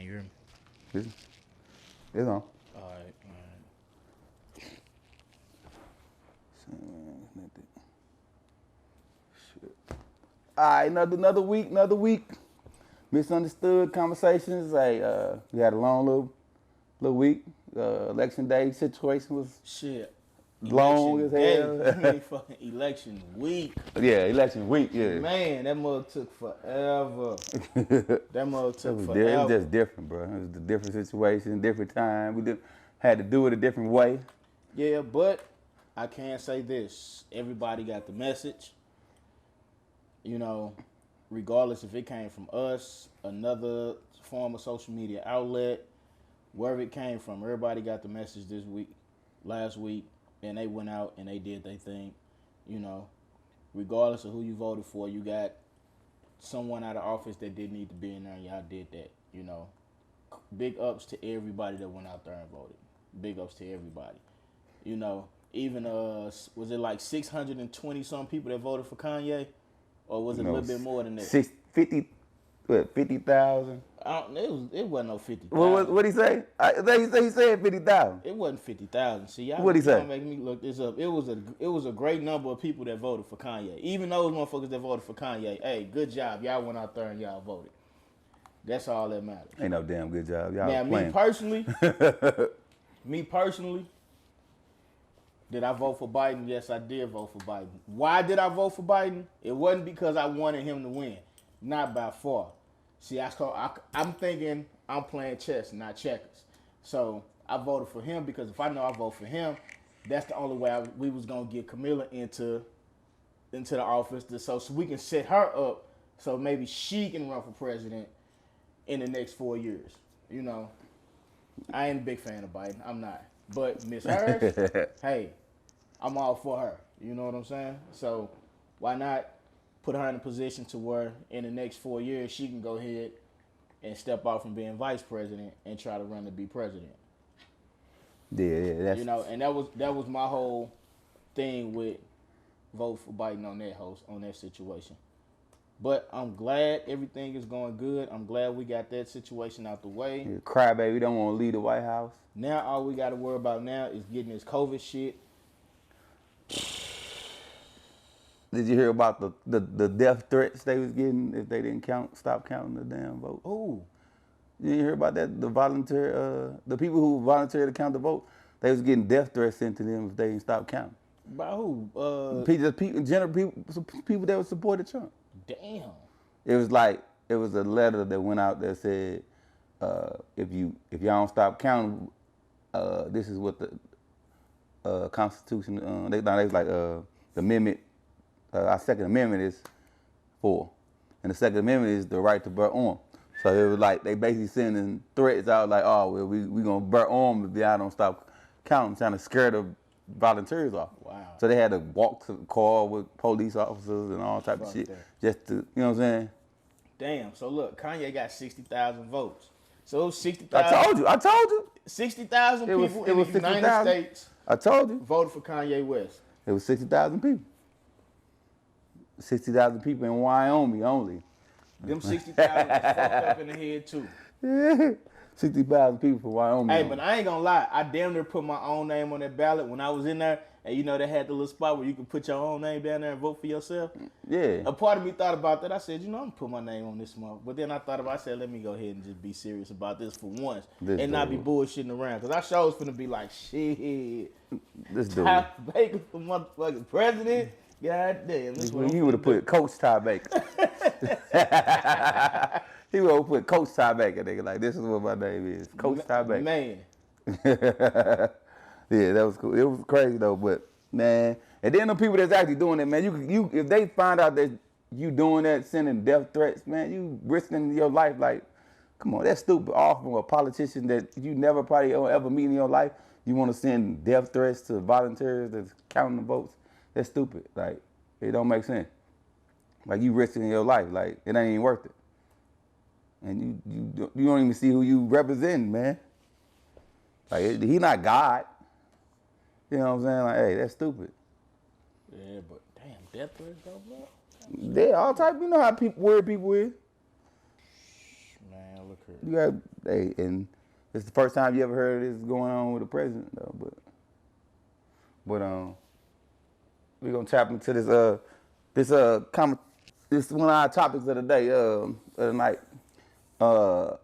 you hear me? It's, it's on. Alright. All right, another week. Misunderstood conversations. Hey, we had a long little week. Election day situation was Shit. long as Election day. I hell. mean, fucking election week. Yeah, election week. Yeah, Man, that mother took forever. That mother it took was, forever. it was just different, bro. It was a different situation, different time. Had to do it a different way. Yeah, but I can say this. Everybody got the message. You know, regardless if it came from us, another form of social media outlet, wherever it came from, everybody got the message this week, last week, and they went out and they did their thing. You know, regardless of who you voted for, you got someone out of office that didn't need to be in there, and y'all did that. You know, big ups to everybody that went out there and voted. Big ups to everybody. You know, even was it like 620 some people that voted for Kanye, or was it a little bit more than that? 50,000? I don't. It wasn't no 50,000. What he say? He said 50,000. It wasn't 50,000. See, y'all, What'd he say? Making me look this up. It was a great number of people that voted for Kanye. Even those motherfuckers that voted for Kanye, hey, good job. Y'all went out there and y'all voted. That's all that matters. Ain't no damn good job. Y'all Now, playing. me personally, did I vote for Biden? Yes, I did vote for Biden. Why did I vote for Biden? It wasn't because I wanted him to win. Not by far. See, I'm thinking I'm playing chess, not checkers. So I voted for him because if I know I vote for him, that's the only way we was gonna get Camilla into the office, so we can set her up, so maybe she can run for president in the next 4 years. You know, I ain't a big fan of Biden. I'm not. But Miss Harris, hey, I'm all for her. You know what I'm saying? So why not put her in a position to where in the next 4 years she can go ahead and step out from being vice president and try to run to be president. Yeah, that's, you know, and that was my whole thing with vote for Biden on that situation. But I'm glad everything is going good. I'm glad we got that situation out the way. Yeah, crybaby don't want to leave the White House. Now all we got to worry about now is getting this COVID shit. Did you hear about the death threats they was getting if they didn't stop counting the damn vote? Ooh. You didn't hear about that? The people who volunteered to count the vote, they was getting death threats sent to them if they didn't stop counting. By who? People that would supported Trump. Damn. It was a letter that went out that said, if y'all don't stop counting, this is what the Constitution. They was like the amendment. Our Second Amendment is for, and the Second Amendment is the right to bear arms. So it was like they basically sending threats out like, oh well, we gonna bear arms if y'all don't stop counting, trying to scare the volunteers off. Wow. So they had to walk to the car with police officers and all type of shit, just to, you know what I'm saying? Damn. So look, Kanye got 60,000 votes. So it was 60,000. I told you. 60,000 people in the United States. I told you. Voted for Kanye West. It was 60,000 people. 60,000 people in Wyoming only. Them 60,000 was fucked up in the head too. 60,000 people from Wyoming. Hey, but I ain't gonna lie. I damn near put my own name on that ballot when I was in there. And you know they had the little spot where you could put your own name down there and vote for yourself. Yeah. A part of me thought about that. I said, I'm gonna put my name on this month. But then I thought about, I said, let me go ahead and just be serious about this for once. And not be bullshitting around. Because I sure was finna be like, shit. This dude. Ty Baker for motherfucking president? God damn. You would have put Coach Ty Baker. He would have put Coach Ty Baker, nigga. Like, this is what my name is. Coach Ty Baker. Man. Yeah, that was cool. It was crazy though, but man, and then the people that's actually doing it, man, you if they find out that you doing that, sending death threats, man, you risking your life. Like, come on, that's stupid. All from a politician that you never probably ever meet in your life, you want to send death threats to volunteers that's counting the votes. That's stupid. Like, it don't make sense. Like, you risking your life. Like, it ain't even worth it. And you don't even see who you represent, man. Like, he not God. You know what I'm saying? Like, hey, that's stupid. Yeah, but damn, death threats though, bro. Yeah, all type. You know how weird people is. Man, look here. You got, hey, and it's the first time you ever heard of this going on with the president, though. But we're gonna tap into this this one of our topics of the day, of the night. The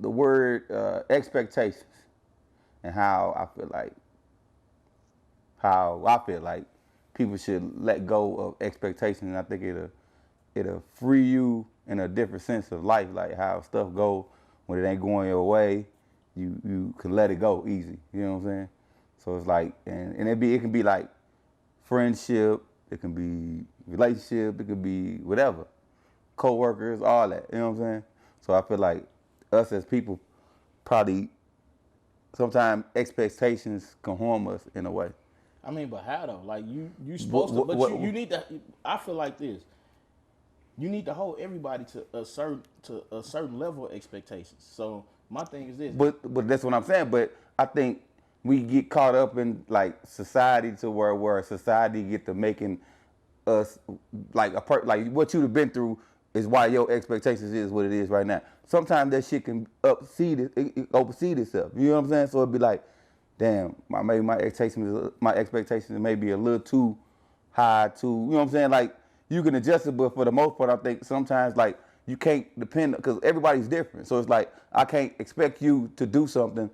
word expectations, and how I feel like people should let go of expectations. And I think it'll free you in a different sense of life, like how stuff go when it ain't going your way. You can let it go easy. You know what I'm saying? So it's like, and it can be like friendship, it can be relationship, it could be whatever, co-workers, all that. You know what I'm saying? So I feel like us as people probably sometimes expectations can harm us in a way. I mean, but how though? Like you supposed to, but you need to. I feel like this. You need to hold everybody to a certain level of expectations. So my thing is this. But that's what I'm saying. But I think we get caught up in like society to where society get to making us like like what you've been through is why your expectations is what it is right now. Sometimes that shit can exceed itself. You know what I'm saying? So it'd be like, damn, maybe my expectations may be a little too high, you know what I'm saying? Like, you can adjust it, but for the most part, I think sometimes like you can't depend, because everybody's different. So it's like I can't expect you to do something,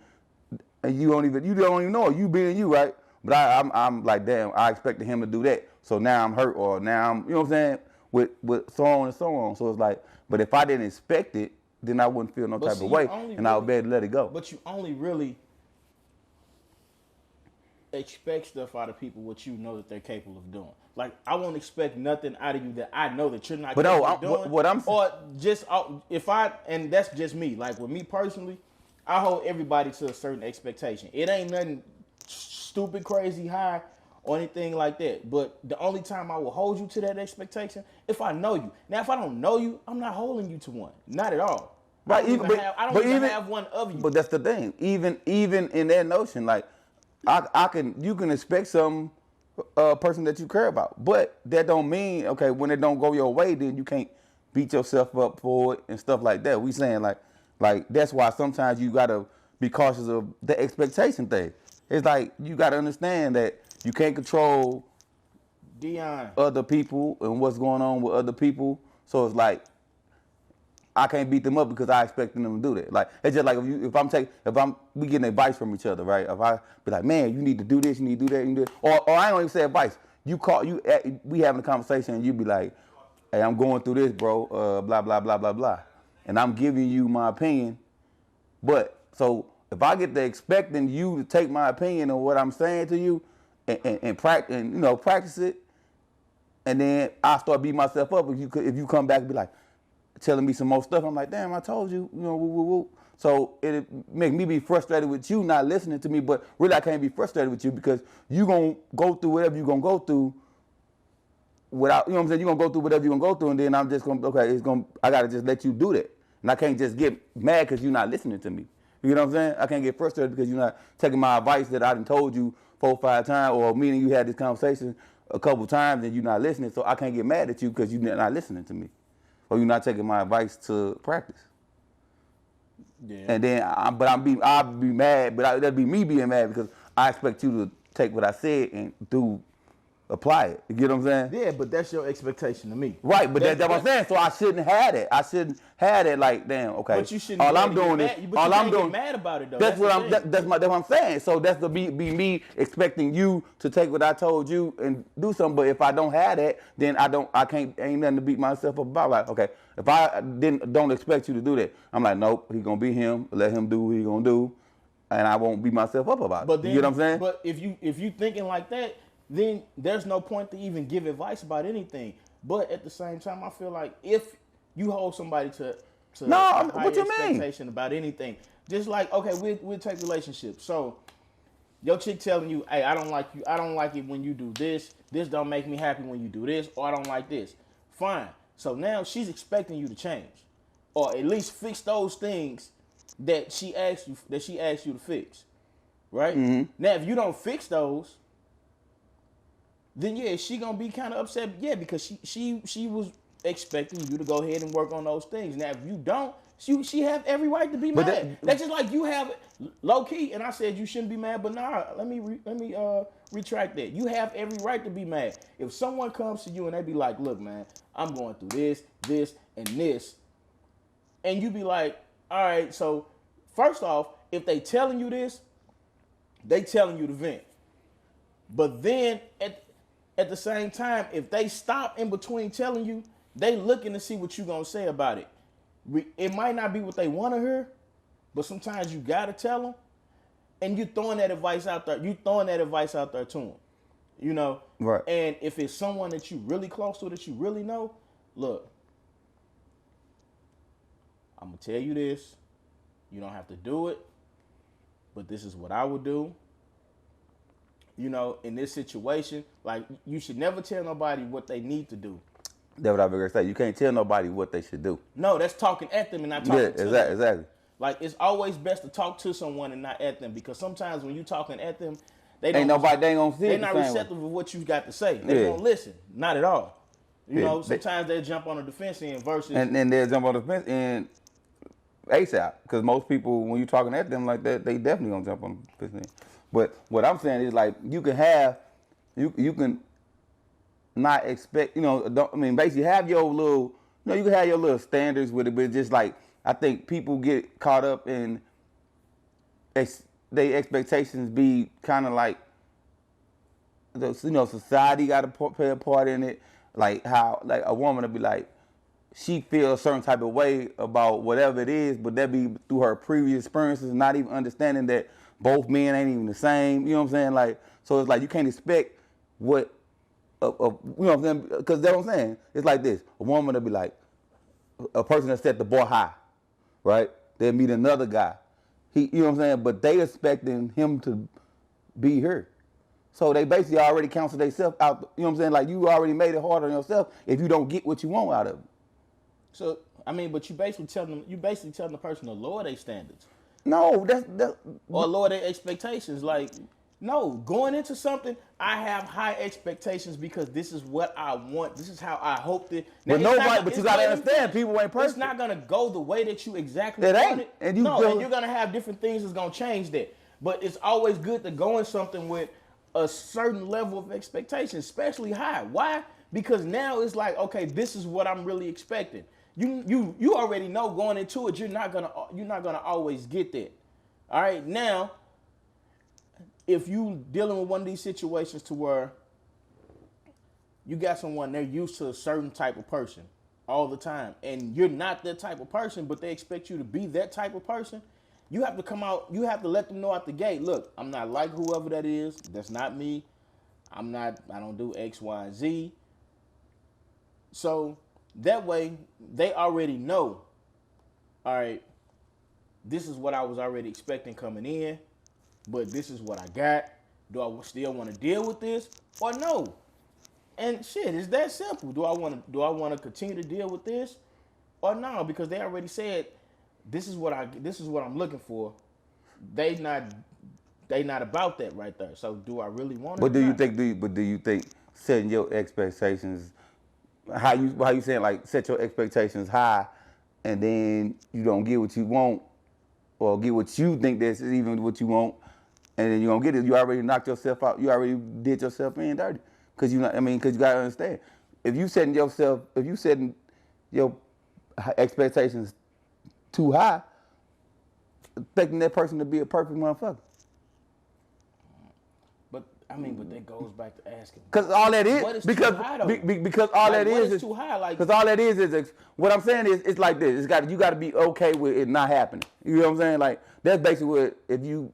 and you don't even know it. You being you, right? But I'm like, damn, I expected him to do that, so now I'm hurt, or now I'm, you know what I'm saying? With so on and so on. So it's like, but if I didn't expect it, then I wouldn't feel no type of way, and I would be able to let it go. But you only really expect stuff out of people what you know that they're capable of doing. Like, I won't expect nothing out of you that I know that you're not capable of doing. Or just and that's just me. Like, with me personally, I hold everybody to a certain expectation. It ain't nothing stupid, crazy high or anything like that. But the only time I will hold you to that expectation, if I know you. Now, if I don't know you, I'm not holding you to one. Not at all. Right, I don't even have one of you. But that's the thing. Even in that notion, like, you can expect some person that you care about, but that don't mean, okay, when it don't go your way, then you can't beat yourself up for it and stuff like that. We saying like that's why sometimes you gotta be cautious of the expectation thing. It's like you gotta understand that you can't control other people and what's going on with other people. So it's like, I can't beat them up because I expect them to do that. Like, it's just like we getting advice from each other, right? If I be like, man, you need to do this, you need to do that, you need to do that. Or I don't even say advice. We having a conversation and you be like, hey, I'm going through this, bro, blah, blah, blah, blah, blah. And I'm giving you my opinion. But so if I get to expecting you to take my opinion on what I'm saying to you and practice it, and then I start beating myself up if you come back and be like, telling me some more stuff, I'm like, damn, I told you, woo. So it make me be frustrated with you not listening to me, but really I can't be frustrated with you because you gonna go through whatever you gonna go through without, you know what I'm saying? You gonna go through whatever you gonna go through, and then I'm just gonna, I gotta just let you do that. And I can't just get mad because you're not listening to me. You know what I'm saying? I can't get frustrated because you're not taking my advice that I done told you 4 or 5 times, or meaning you had this conversation a couple times and you're not listening. So I can't get mad at you because you're not listening to me. Or you're not taking my advice to practice. Yeah. And then, I'll be mad, but that'd be me being mad because I expect you to take what I said and apply it. You get what I'm saying? Yeah, but that's your expectation to me. Right, but that's what I'm saying. So I shouldn't have it. I shouldn't have it like, damn, okay. But you shouldn't. All I'm doing is, all I'm doing. Mad about it though. That's what I'm saying. So that's be me expecting you to take what I told you and do something. But if I don't have that, then ain't nothing to beat myself up about. Like, okay, if I don't expect you to do that, I'm like, nope, he gonna be him. Let him do what he gonna do, and I won't beat myself up about it. But then, you get what I'm saying? But if you thinking like that, then there's no point to even give advice about anything. But at the same time, I feel like if you hold somebody to a high expectation about anything, just like, okay, we'll take relationships. So your chick telling you, hey, I don't like you. I don't like it when you do this. This don't make me happy when you do this, or I don't like this. Fine. So now she's expecting you to change, or at least fix those things that she asked you to fix, right? Mm-hmm. Now, if you don't fix those, then yeah, she gonna be kind of upset. Yeah, because she was expecting you to go ahead and work on those things. Now, if you don't, She have every right to be But mad. That's just like you have low key. And I said you shouldn't be mad, but nah. Let me retract that. You have every right to be mad. If someone comes to you and they be like, "Look, man, I'm going through this, and this," and you be like, "All right." So first off, if they telling you this, they telling you to vent. But then at the same time, if they stop in between telling you, they looking to see what you gonna say about it. It might not be what they want to hear, but sometimes you gotta tell them, and you throwing that advice out there. You throwing that advice out there to them, you know. Right. And if it's someone that you really close to, that you really know, look, I'm gonna tell you this. You don't have to do it, but this is what I would do. You know, in this situation, like, you should never tell nobody what they need to do. That's what I was gonna say. You can't tell nobody what they should do. No, that's talking at them and not talking to them. Exactly. Like, it's always best to talk to someone and not at them, because sometimes when you talking at them, they ain't gonna see it. They're not receptive of what you got to say. They won't listen. Not at all. You know, sometimes they jump on the defense end versus and they'll jump on the defense end ASAP. Because most people, when you're talking at them like that, they definitely gonna jump on the defense end. But what I'm saying is, like, you can not expect, basically have your little, you can have your little standards with it, but it's just like, I think people get caught up in their expectations be kind of like, society got to play a part in it. Like how, like, a woman will be like, she feels a certain type of way about whatever it is, but that be through her previous experiences, not even understanding that both men ain't even the same. You know what I'm saying? Like, so it's like you can't expect what, you know what I'm saying? Because that's what I'm saying. It's like this. A woman will be like, a person that set the bar high, right? They'll meet another guy. You know what I'm saying? But they expecting him to be her. So they basically already cancel themselves out. You know what I'm saying? Like, you already made it hard on yourself if you don't get what you want out of it. So, I mean, but you basically telling the person to lower their standards. No, that's or lower their expectations. Like, no, going into something, I have high expectations because this is what I want. This is how I hope that. But you gotta understand, people ain't perfect. It's not gonna go the way that you exactly want it. And and you're gonna have different things that's gonna change that. But it's always good to go in something with a certain level of expectation, especially high. Why? Because now it's like, okay, this is what I'm really expecting. You already know going into it, you're not gonna always get that. All right, now, if you dealing with one of these situations to where you got someone, they're used to a certain type of person all the time, and you're not that type of person, but they expect you to be that type of person, you have to come out, you have to let them know out the gate, look, I'm not like whoever that is, that's not me, I don't do X, Y, and Z. So that way, they already know, all right, this is what I was already expecting coming in, but this is what I got. Do I still want to deal with this or no? And shit, it's that simple. Do I want to continue to deal with this or no? Because they already said this is what I'm looking for. They not about that right there. So do I really want it? But do you think setting your expectations, how you saying, like, set your expectations high and then you don't get what you want or get what you think that's even what you want, and then you don't get it, you already knocked yourself out. You already did yourself in dirty. Because you gotta understand, if you setting your expectations too high, expecting that person to be a perfect motherfucker. But that goes back to asking. Because all that is, what is because too high, though? Because all like, that is too high. Like, because all that is what I'm saying is, it's like this. You got to be okay with it not happening. You know what I'm saying? Like, that's basically what, if you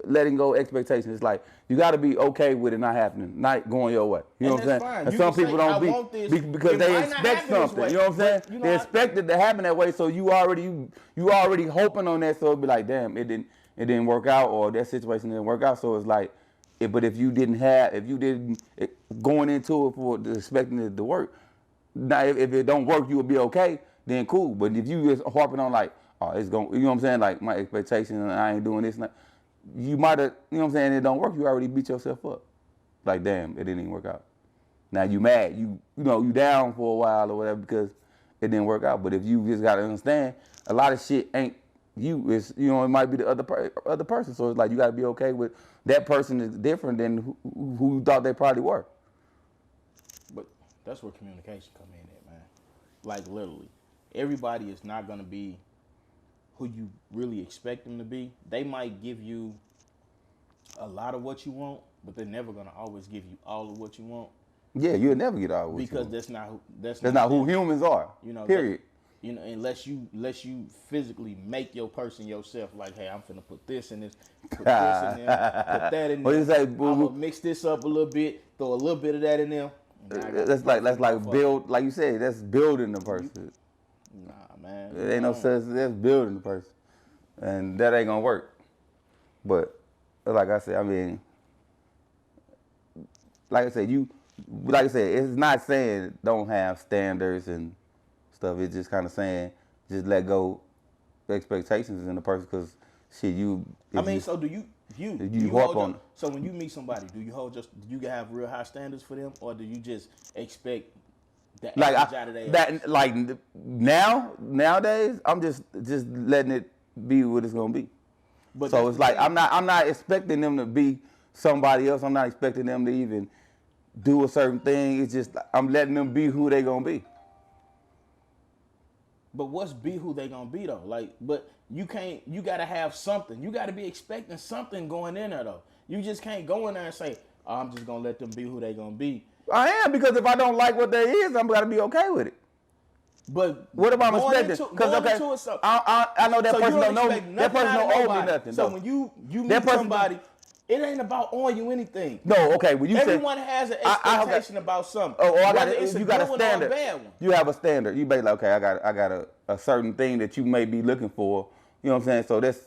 letting go expectations, it's like you got to be okay with it not happening, not going your way. You know what I'm saying? Fine. And you some people don't be because they expect something. You know what I'm saying? They expect it to happen that way, so you already hoping on that. So it'd be like, damn, it didn't work out, or that situation didn't work out. So it's like, but if you didn't going into it for expecting it to work, now if it don't work, you will be okay. Then cool. But if you just harping on like, oh, it's going, you know what I'm saying? Like, my expectations and I ain't doing this. You might have, you know what I'm saying? It don't work. You already beat yourself up. Like, damn, it didn't even work out. Now you mad. You down for a while or whatever because it didn't work out. But if you just gotta understand, a lot of shit ain't you. It's it might be the other person. So it's like you gotta be okay with that person is different than who you thought they probably were. But that's where communication come in at, man. Like literally, everybody is not gonna be who you really expect them to be. They might give you a lot of what you want, but they're never gonna always give you all of what you want. Yeah, you'll never get all what you Because want. that's not who humans are. Period. Unless you physically make your person yourself. Like, hey, I'm finna put this in this, put this in there, put that in What there. you say, I'm gonna mix this up a little bit, throw a little bit of that in there. That's like build, like you said, that's building the person. Nah, man. It ain't no such. That's building the person, and that ain't gonna work. But like I said, I mean, like I said, it's not saying don't have standards and stuff. It's just kind of saying just let go the expectations in the person because shit, so do you harp on. So when you meet somebody, do you have real high standards for them, or do you just expect that out of their nowadays, I'm just letting it be what it's gonna be. But so it's like I'm not expecting them to be somebody else. I'm not expecting them to even do a certain thing. It's just I'm letting them be who they gonna be. But what's be who they gonna be though? Like, but you gotta have something. You gotta be expecting something going in there though. You just can't go in there and say, oh, I'm just gonna let them be who they gonna be. I am, because if I don't like what they is, I'm gotta be okay with it. But what if I'm expecting? Because I know that person don't know me. That person don't owe me nothing. So when you meet somebody, it ain't about owing you anything. No, okay. When you everyone has an expectation about something. You got a standard. You have a standard. You be like, okay, I got a certain thing that you may be looking for. You know what I'm saying? So that's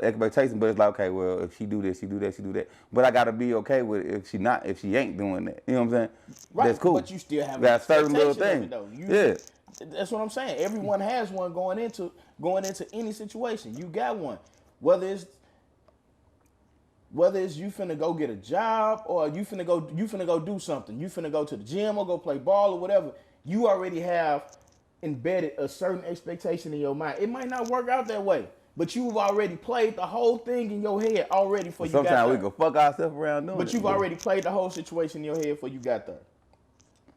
expectation. But it's like, okay, well, if she do this, she do that, she do that. But I gotta be okay with it if she ain't doing that. You know what I'm saying? Right. That's cool. But you still have a certain little thing. Yeah. That's what I'm saying. Everyone has one going into any situation. You got one, whether it's you finna go get a job or you finna go do something. You finna go to the gym or go play ball or whatever. You already have embedded a certain expectation in your mind. It might not work out that way, but you've already played the whole thing in your head already for you got there. Sometimes we can fuck ourselves around doing it. But you've already played the whole situation in your head before you got there.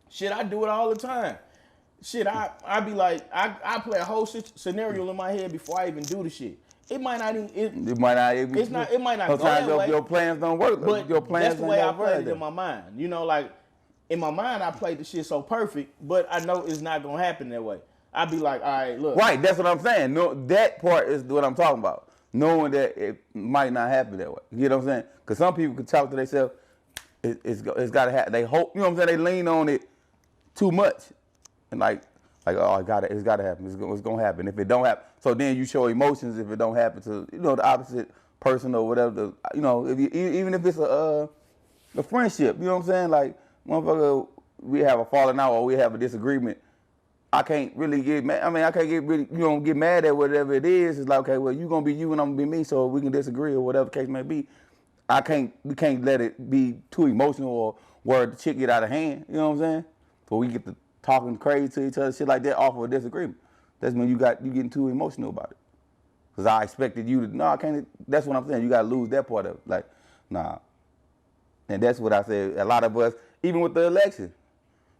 Shit, I do it all the time. Shit, I be like, I play a whole scenario in my head before I even do the shit. It might not even. It might not go that way. Your plans don't work. But your plans that's the way I played it in my mind. You know, like in my mind, I played the shit so perfect, but I know it's not gonna happen that way. I'd be like, all right, look. Right, that's what I'm saying. No, that part is what I'm talking about. Knowing that it might not happen that way. You know what I'm saying? Because some people can talk to themselves. It's got to happen. They hope. You know what I'm saying? They lean on it too much. And like, oh, it's got to happen. It's gonna happen. If it don't happen, so then you show emotions if it don't happen to the opposite person or whatever. Even if it's a friendship, you know what I'm saying? Like, motherfucker, we have a falling out or we have a disagreement. I can't really get mad. I mean, I can't get mad at whatever it is. It's like, okay, well, you gonna be you and I'm gonna be me, so we can disagree or whatever the case may be. We can't let it be too emotional or where the shit get out of hand. You know what I'm saying? So we get to talking crazy to each other, shit like that, off of a disagreement. That's when you getting too emotional about it. Cause I expected you to. No, I can't. That's what I'm saying. You gotta lose that part of it. Like, nah. And that's what I said. A lot of us, even with the election,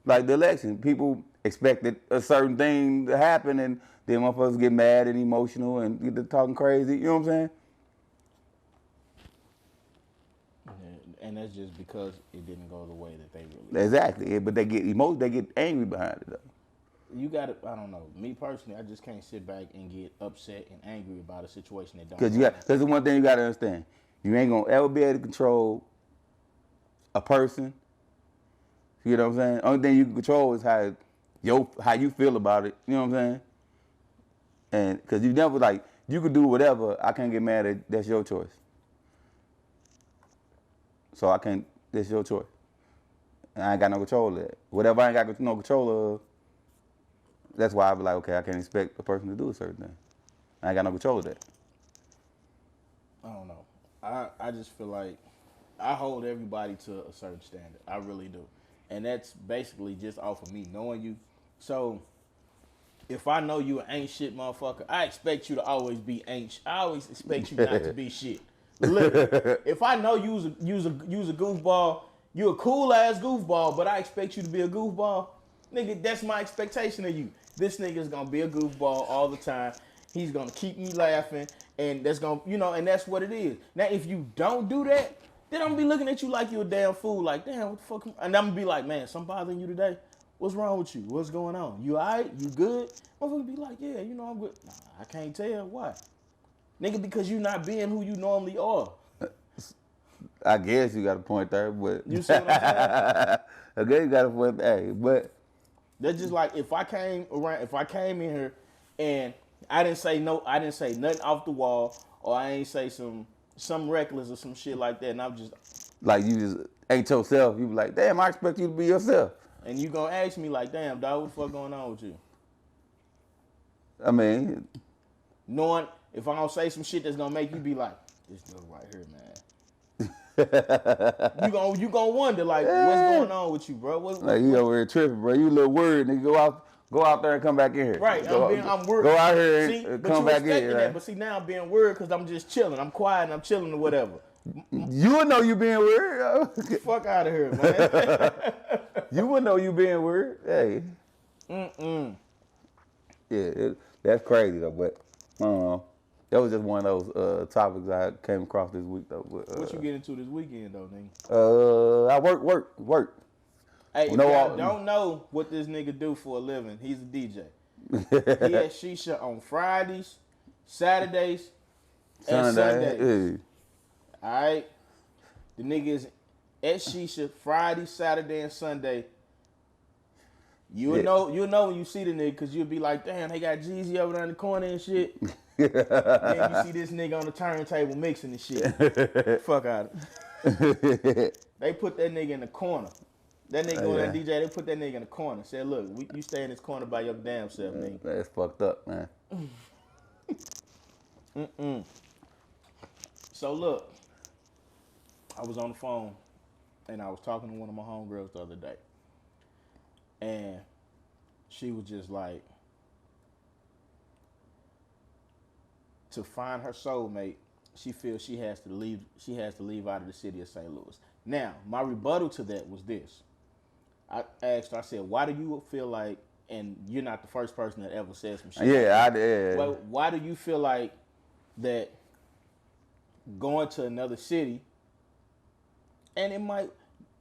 like the election, people expected a certain thing to happen, and then motherfuckers get mad and emotional and get to talking crazy. You know what I'm saying? And that's just because it didn't go the way that they really. Exactly, but they get emotional. They get angry behind it though. You got to. I don't know. Me personally, I just can't sit back and get upset and angry about a situation that don't. Because the one thing you got to understand. You ain't gonna ever be able to control a person. You know what I'm saying? Only thing you can control is how you feel about it. You know what I'm saying? And because you never you could do whatever. I can't get mad at. That's your choice. So I can't. That's your choice. And I ain't got no control of that. Whatever I ain't got no control of. That's why I be like, okay, I can't expect a person to do a certain thing. I ain't got no control of that. I don't know. I just feel like I hold everybody to a certain standard. I really do. And that's basically just off of me knowing you. So if I know you ain't shit motherfucker, I expect you to always be ain't. I always expect you not to be shit. Literally. If I know you was a goofball, you a cool ass goofball, but I expect you to be a goofball, nigga, that's my expectation of you. This nigga's gonna be a goofball all the time. He's gonna keep me laughing, and that's gonna, and that's what it is. Now, if you don't do that, then I'm gonna be looking at you like you a damn fool. Like, damn, what the fuck? And I'm gonna be like, man, something bothering you today? What's wrong with you? What's going on? You alright? You good? Motherfucker be like, yeah, I'm good. Nah, I can't tell. Why? Nigga, because you not being who you normally are. I guess you got a point there, but you see what I'm saying? I guess you got a point there, but that's just like if I came in here and I didn't say nothing off the wall, or I ain't say some reckless or some shit like that, and I'm just like you just ain't yourself. You be like, damn, I expect you to be yourself. And you gonna ask me like, damn, dog, what the fuck going on with you? I mean, knowing if I don't say some shit that's gonna make you be like, this dude right here, man. you gonna wonder like, what's going on with you, bro? Like you over here tripping, bro. You a little worried, nigga. Go out there and come back in here. Right, I'm worried. Go out here and come back in. Right? But see, now I'm being worried because I'm just chilling. I'm quiet and I'm chilling or whatever. You would know you being weird. Fuck out of here, man. You would know you being weird. Hey. Yeah, that's crazy though. But I don't know. That was just one of those topics I came across this week though. But, what you get into this weekend though, nigga? I work. Hey, if y'all don't know what this nigga do for a living, he's a DJ. He at Shisha on Fridays, Saturdays, and Sundays. Hey. All right, the nigga is at Shisha Friday, Saturday, and Sunday. You'll know when you see the nigga, because you'll be like, damn, they got Jeezy over there in the corner and shit. Then you see this nigga on the turntable mixing and shit. Fuck out of it. They put that nigga in the corner. That nigga on that DJ, they put that nigga in the corner. Said, look, you stay in this corner by your damn self, nigga. That's fucked up, man. So look, I was on the phone and I was talking to one of my homegirls the other day. And she was just like, to find her soulmate, she feels she has to leave out of the city of St. Louis. Now, my rebuttal to that was this. I asked her, I said, why do you feel like, and you're not the first person that ever said some shit. Yeah, I did. But why do you feel like that going to another city, and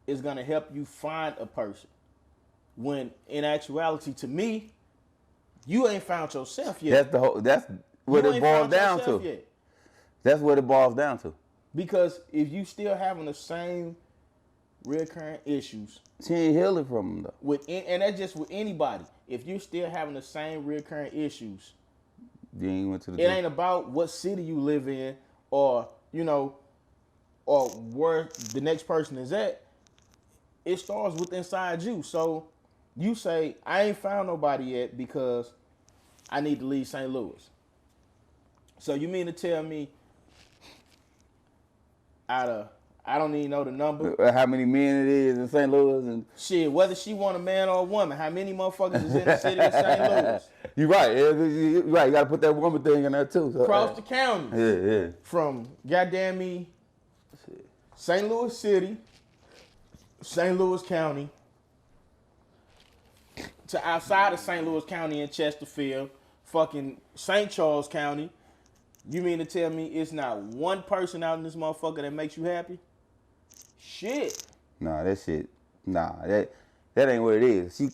is gonna help you find a person, when in actuality, to me, you ain't found yourself yet. That's what it boils down to. Yet. That's what it boils down to. Because if you still having the same recurrent issues, she ain't healing from them though. And that's just with anybody. If you're still having the same recurrent issues, you ain't went to the it ain't about what city you live in, or or where the next person is at. It starts with inside you. So you say, I ain't found nobody yet because I need to leave St. Louis. So you mean to tell me I don't even know the number. How many men it is in St. Louis and shit, whether she want a man or a woman, how many motherfuckers is in the city of St. Louis? You're right. You're right. You got to put that woman thing in there too. So, across the county. Yeah. From goddamn me, St. Louis City, St. Louis County, to outside of St. Louis County in Chesterfield, fucking St. Charles County. You mean to tell me it's not one person out in this motherfucker that makes you happy? Shit. Nah, that ain't what it is. She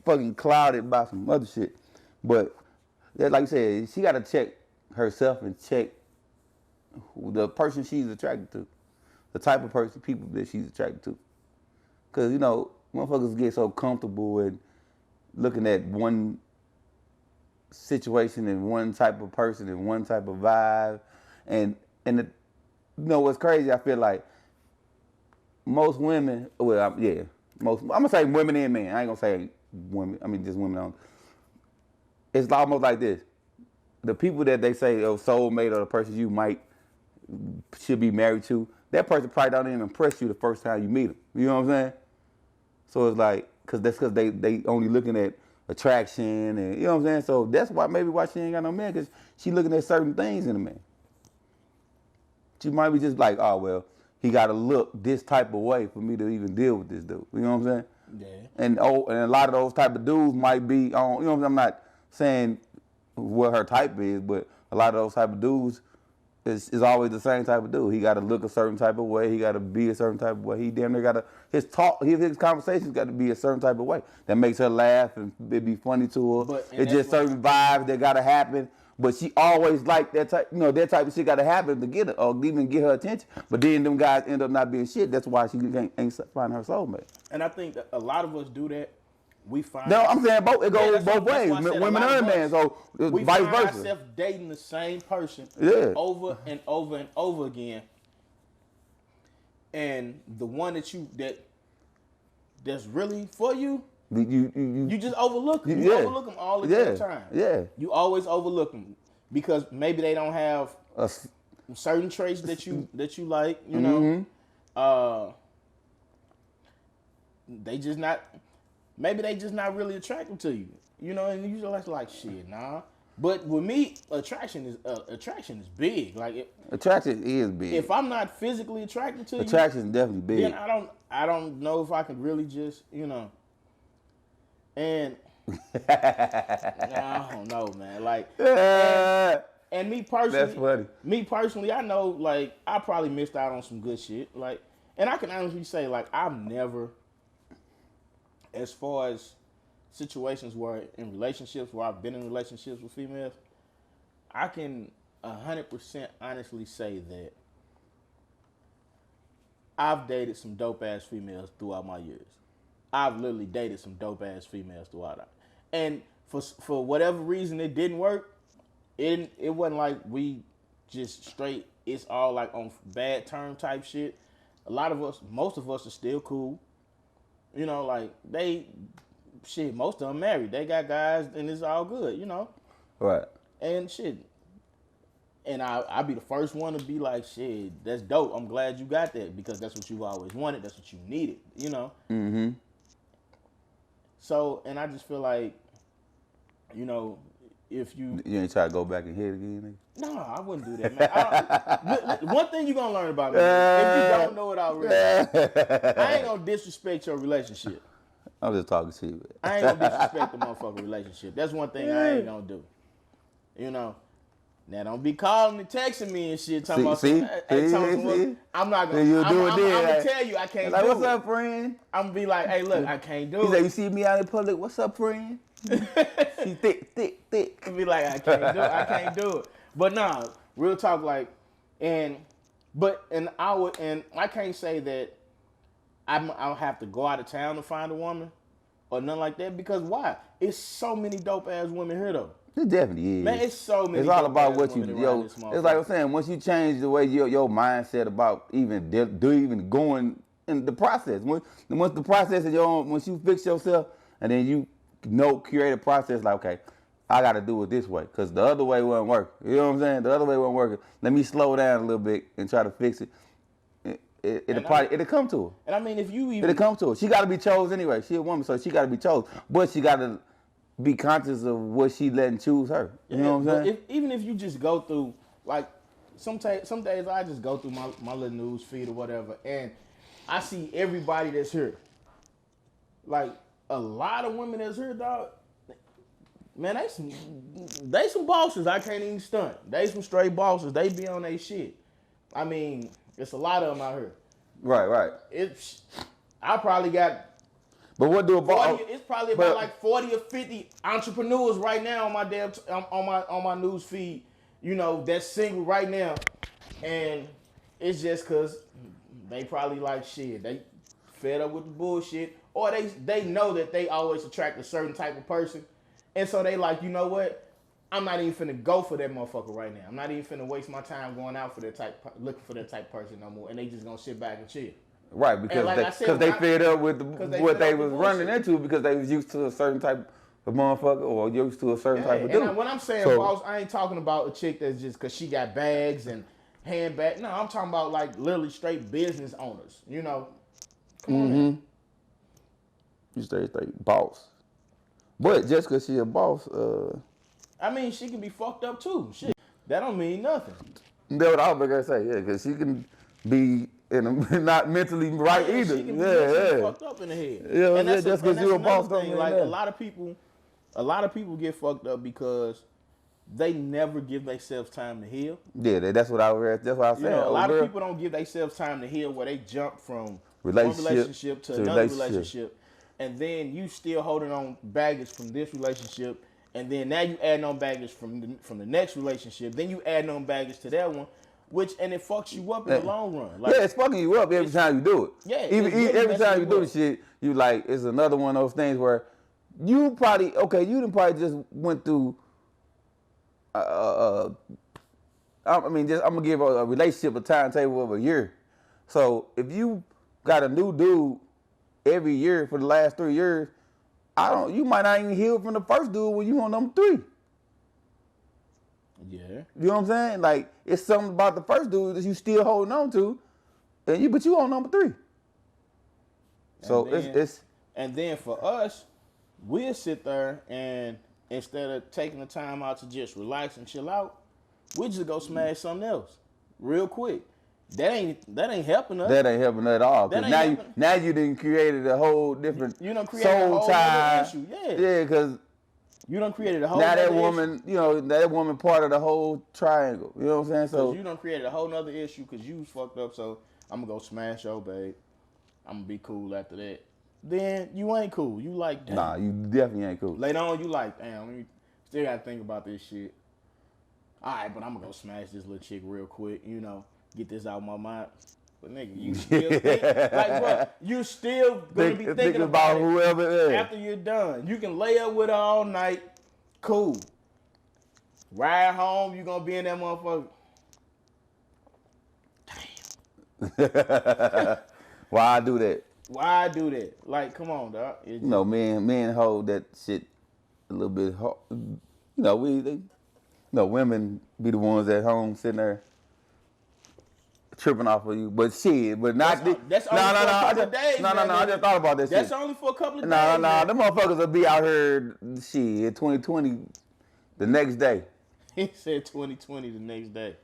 fucking clouded by some other shit. But that, like you said, she got to check herself and check the person she's attracted to, the type of people that she's attracted to. Because, motherfuckers get so comfortable in looking at one situation and one type of person and one type of vibe. And what's crazy, I feel like most women, I'm gonna say women and men. I ain't gonna say women. I mean just women on. It's almost like this: the people that they say soulmate or the person you should be married to, that person probably don't even impress you the first time you meet them. You know what I'm saying? So it's like, because they only looking at attraction, and you know what I'm saying. So that's why she ain't got no man, because she looking at certain things in a man. She might be just like, oh well, he got to look this type of way for me to even deal with this dude. You know what I'm saying? Yeah. And a lot of those type of dudes might be on. You know what I'm saying? I'm not saying what her type is, but a lot of those type of dudes is always the same type of dude. He got to look a certain type of way. He got to be a certain type of way. He damn near got to his conversations got to be a certain type of way that makes her laugh and it be funny to her. It's just certain vibes that got to happen. But she always like that type, that type of shit got to happen to get her or even get her attention. But then them guys end up not being shit. That's why she ain't find her soulmate. And I think that a lot of us do that. We find. No, I'm saying both. It goes both ways. Women and men. So we vice find versa. ourselves dating the same person over and over and over again. And the one that's really for you, you just overlook them. You overlook them all the damn time. Yeah. You always overlook them because maybe they don't have certain traits that you like. You know, they just not. Maybe they just not really attractive to you. You know, and you just like shit, nah. But with me, attraction is big. Like attraction is big. If I'm not physically attracted to attraction is definitely big. Then I don't know if I can really just, and I don't know, man. Like and me personally, that's funny. Me personally, I know like I probably missed out on some good shit. Like, and I can honestly say like I've never, as far as situations where in relationships where I've been in relationships with females, I can 100% honestly say that I've dated some dope ass females throughout my years. I've literally dated some dope ass females throughout it. And for whatever reason it didn't work, it wasn't like we just straight, it's all like on bad term type shit. Most of us are still cool. Like most of them married. They got guys and it's all good, Right. And shit. And I'll be the first one to be like, shit, that's dope. I'm glad you got that because that's what you've always wanted. That's what you needed, Mm-hmm. So, and I just feel like, if you... You ain't try to go back and hit again, nigga? No, I wouldn't do that, man. One thing you're going to learn about me, if you don't know it already, I ain't going to disrespect your relationship. I'm just talking to you. I ain't going to disrespect the motherfucking relationship. That's one thing I ain't going to do. Now don't be calling and texting me and shit talking about I'm not going to. I'm going to tell you I can't do it. What's up, friend? I'm going to be like, hey, look, I can't do it. He said, you see me out in public, what's up, friend? She thick. I'll be like, I can't do it. But nah, real talk, like, I can't say that I'll have to go out of town to find a woman or nothing like that because why? It's so many dope ass women here though. It definitely is. Man, it's so many. It's all about what you it's like I'm saying. Once you change the way your mindset about even going in the process. Once the process is your own, once you fix yourself and then you create a process like, okay, I got to do it this way because the other way won't work. You know what I'm saying? The other way won't work. Let me slow down a little bit and try to fix it. It'll come to her. And I mean, if you even it'll come to her. She got to be chose anyway. She a woman, so she got to be chose. But she got to be conscious of what she letting choose her. You know what I'm saying? Even if you just go through, like, some days I just go through my little news feed or whatever, and I see everybody that's here. Like, a lot of women that's here, dog, man, they some bosses. I can't even stunt. They some straight bosses. They be on their shit. I mean, it's a lot of them out here. Right. I probably got... But what do a boss? It's probably about like 40 or 50 entrepreneurs right now on my on my news feed. That's single right now, and it's just because they probably like shit. They fed up with the bullshit, or they know that they always attract a certain type of person, and so they like, you know what? I'm not even finna go for that motherfucker right now. I'm not even finna waste my time going out for looking for that type of person no more, and they just gonna sit back and chill. Right, because they fed up with what they was running into because they was used to a certain type of motherfucker or used to a certain type of dude. And when I'm saying boss, I ain't talking about a chick that's just because she got bags and handbags. No, I'm talking about like literally straight business owners. Come on, man. You straight boss. But just because she a boss, I mean, she can be fucked up too. Shit, that don't mean nothing. that's what I was gonna say. Yeah, because she can be not mentally right Yeah, either. she can be mentally fucked up in the head. And that's just because you're a boss don't thing. mean Like that. a lot of people get fucked up because they never give themselves time to heal. Yeah, that's what I was. That's what I was You saying. know, a lot girl, of people don't give themselves time to heal, where they jump from one Relationship relationship to to another relationship. relationship, and then you still holding on baggage from this relationship, and then now you adding on baggage from the next relationship. Then you adding on baggage to that one, and it fucks you up in the long run. Like, yeah, it's fucking you up every time you do it. Yeah, even it's really every messing time you you do up. shit, you like it's another one of those things where you probably you done probably just went through. I mean, just I'm gonna give a relationship a timetable of a year. So if you got a new dude every year for the last 3 years, you might not even heal from the first dude when you on number 3. yeah. You know what I'm saying? Like it's something about the first dude that you still holding on to, but you on number 3. So And then for us, we'll sit there and instead of taking the time out to just relax and chill out, we just go smash something else real quick. That ain't helping us. That ain't helping at all. That Cause ain't now you done created a whole different You done created a soul whole tie. other issue. Yeah. Yeah, because You done created a whole now that nother woman, that woman part of the whole triangle. You know what I'm saying? So So you done created a whole nother issue because you was fucked up. So I'm gonna go smash your babe. I'm gonna be cool after that. Then you ain't cool. You like, damn. nah, you definitely ain't cool. Later on, you like, damn. Still gotta think about this shit. All right, but I'm gonna go smash this little chick real quick. Get this out of my mind. But nigga, you still think, like, bro, you still gonna be thinking about it whoever. Yeah. after you're done. You can lay up with her all night, cool. Ride home, you gonna be in that motherfucker. Why I do that? Why I do that? Like, come on, dog. Men hold that shit a little bit hard. Women be the ones at home sitting there tripping off of you. But shit, but not that's only for a couple of days. I just thought about that shit. That's only for a couple of days. No, them motherfuckers will be out here, shit, 2020 the next day. He said 2020 the next day.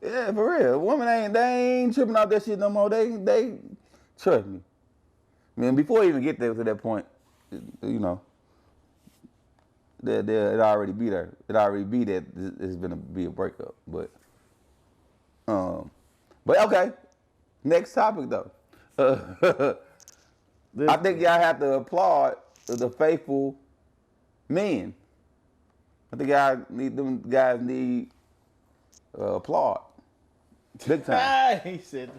Yeah, for real. Women ain't tripping off that shit no more. They trust me. Man, before you even get there to that point, it already be there. It already be that it's gonna be a breakup. But okay. Next topic though. I think y'all have to applaud the faithful men. I think them guys need applaud. Big time. He said,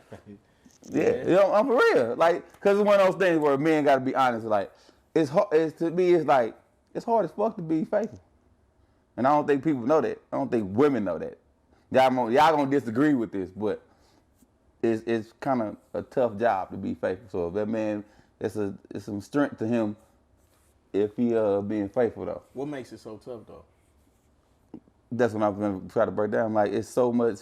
Yeah, I'm for real. Like, cause it's one of those things where men gotta be honest. Like, it's hard. To me, it's like it's hard as fuck to be faithful, and I don't think people know that. I don't think women know that. Y'all gonna disagree with this, but it's kind of a tough job to be faithful. So if that man, it's some strength to him if he being faithful though. What makes it so tough though? That's what I'm gonna try to break down. Like, it's so much